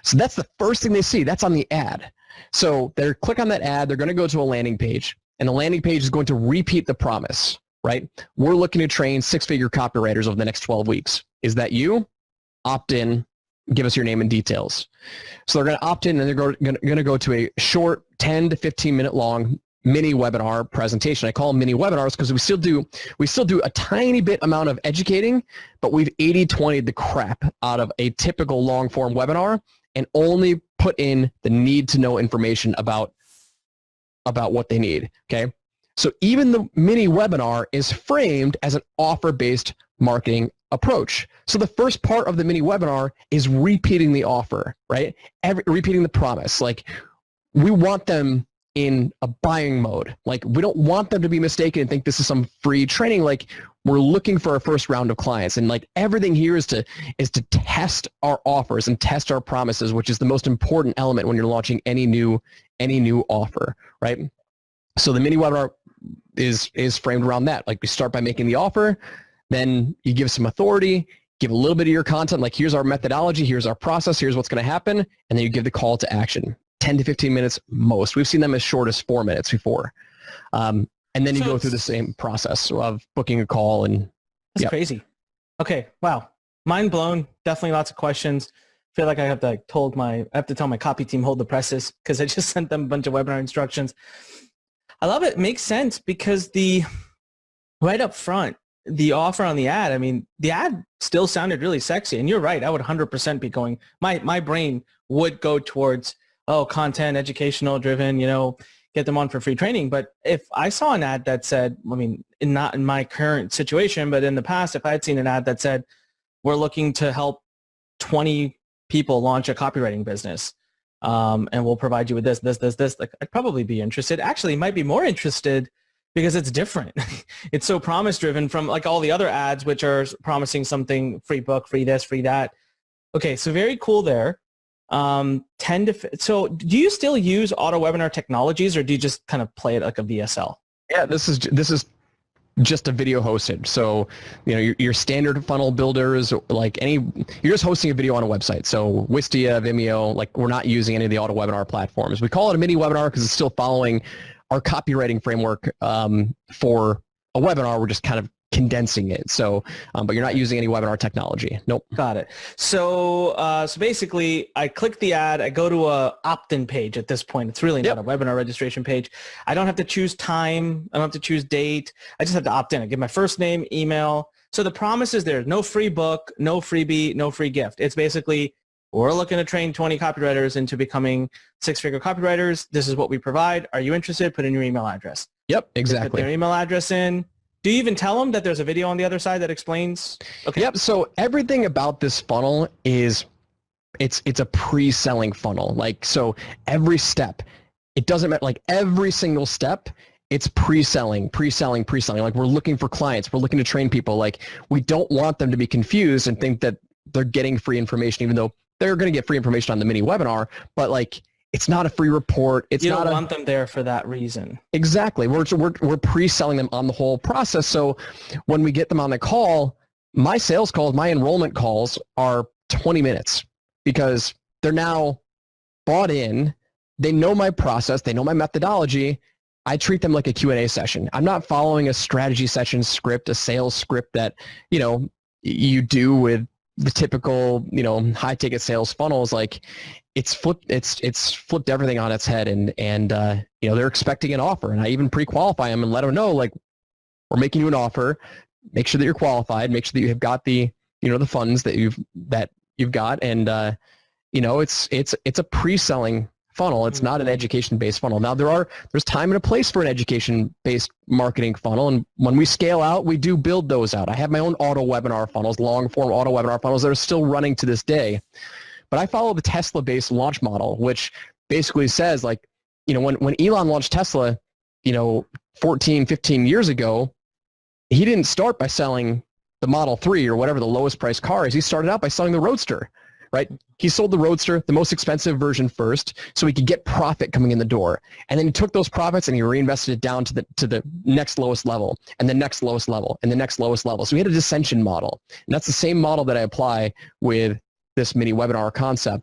So that's the first thing they see. That's on the ad. So they click on that ad. They're going to go to a landing page, and the landing page is going to repeat the promise, right? We're looking to train six-figure copywriters over the next 12 weeks. Is that you? Opt in. Give us your name and details. So they're going to opt in, and they're going to go to a short 10 to 15 minute long mini webinar presentation. I call them mini webinars because we still do a tiny bit amount of educating, but we've 80-20'd the crap out of a typical long form webinar and only put in the need to know information about what they need. Okay. So even the mini webinar is framed as an offer-based marketing approach. So the first part of the mini webinar is repeating the offer, right? Repeating the promise. Like, we want them in a buying mode. Like, we don't want them to be mistaken and think this is some free training. Like, we're looking for our first round of clients, and like everything here is to test our offers and test our promises, which is the most important element when you're launching any new offer, right? So the mini webinar is framed around that. Like, we start by making the offer, then you give some authority, give a little bit of your content, like here's our methodology, here's our process, here's what's going to happen, and then you give the call to action. 10 to 15 minutes most. We've seen them as short as 4 minutes before. And then you go through the same process of booking a call. And that's crazy. Okay. Wow. Mind blown. Definitely lots of questions. Feel like I have to tell my copy team, hold the presses, because I just sent them a bunch of webinar instructions. I love it. Makes sense because right up front, the offer on the ad, I mean, the ad still sounded really sexy. And you're right. I would 100% be going, my brain would go towards, content, educational driven, get them on for free training. But if I saw an ad that said, I mean, not in my current situation, but in the past, if I had seen an ad that said, we're looking to help 20 people launch a copywriting business, and we'll provide you with this, like, I'd probably be interested. Actually, might be more interested because it's different. It's so promise driven from like all the other ads, which are promising something, free book, free this, free that. Okay. So very cool there. So do you still use auto webinar technologies, or do you just kind of play it like a VSL? Yeah, this is just a video hosted. So, your standard funnel builders, you're just hosting a video on a website. So Wistia, Vimeo, like, we're not using any of the auto webinar platforms. We call it a mini webinar because it's still following our copywriting framework for a webinar. We're just kind of condensing it. So, but you're not using any webinar technology. Nope. Got it. So, so basically I click the ad, I go to a opt-in page at this point. It's really not a webinar registration page. I don't have to choose time. I don't have to choose date. I just have to opt in. I give my first name, email. So the promise is there's no free book, no freebie, no free gift. It's basically, we're looking to train 20 copywriters into becoming six-figure copywriters. This is what we provide. Are you interested? Put in your email address. Yep, exactly. Put their email address in. Do you even tell them that there's a video on the other side that explains? Okay. Yep. So everything about this funnel is, it's a pre-selling funnel. Like, so every step, it doesn't matter, like every single step, it's pre-selling. Like, we're looking for clients. We're looking to train people. Like, we don't want them to be confused and think that they're getting free information, even though they're going to get free information on the mini webinar, but like, it's not a free report. You don't want them there for that reason. Exactly. We're pre-selling them on the whole process. So when we get them on the call, my sales calls, my enrollment calls are 20 minutes because they're now bought in. They know my process. They know my methodology. I treat them like a Q&A session. I'm not following a strategy session script, a sales script that, you do with the typical, high ticket sales funnels. Like, it's flipped everything on its head, and they're expecting an offer, and I even pre-qualify them and let them know, like, we're making you an offer. Make sure that you're qualified. Make sure that you have got the the funds that you've got, and it's a pre-selling funnel. It's not an education-based funnel. Now there's time and a place for an education-based marketing funnel, and when we scale out, we do build those out. I have my own auto webinar funnels, long-form auto webinar funnels that are still running to this day. But I follow the Tesla-based launch model, which basically says, like, when Elon launched Tesla, 14, 15 years ago, he didn't start by selling the Model 3 or whatever the lowest priced car is. He started out by selling the Roadster, right? He sold the Roadster, the most expensive version first, so he could get profit coming in the door. And then he took those profits and he reinvested it down to the next lowest level, and the next lowest level, and the next lowest level. So he had a descension model. And that's the same model that I apply with this mini webinar concept.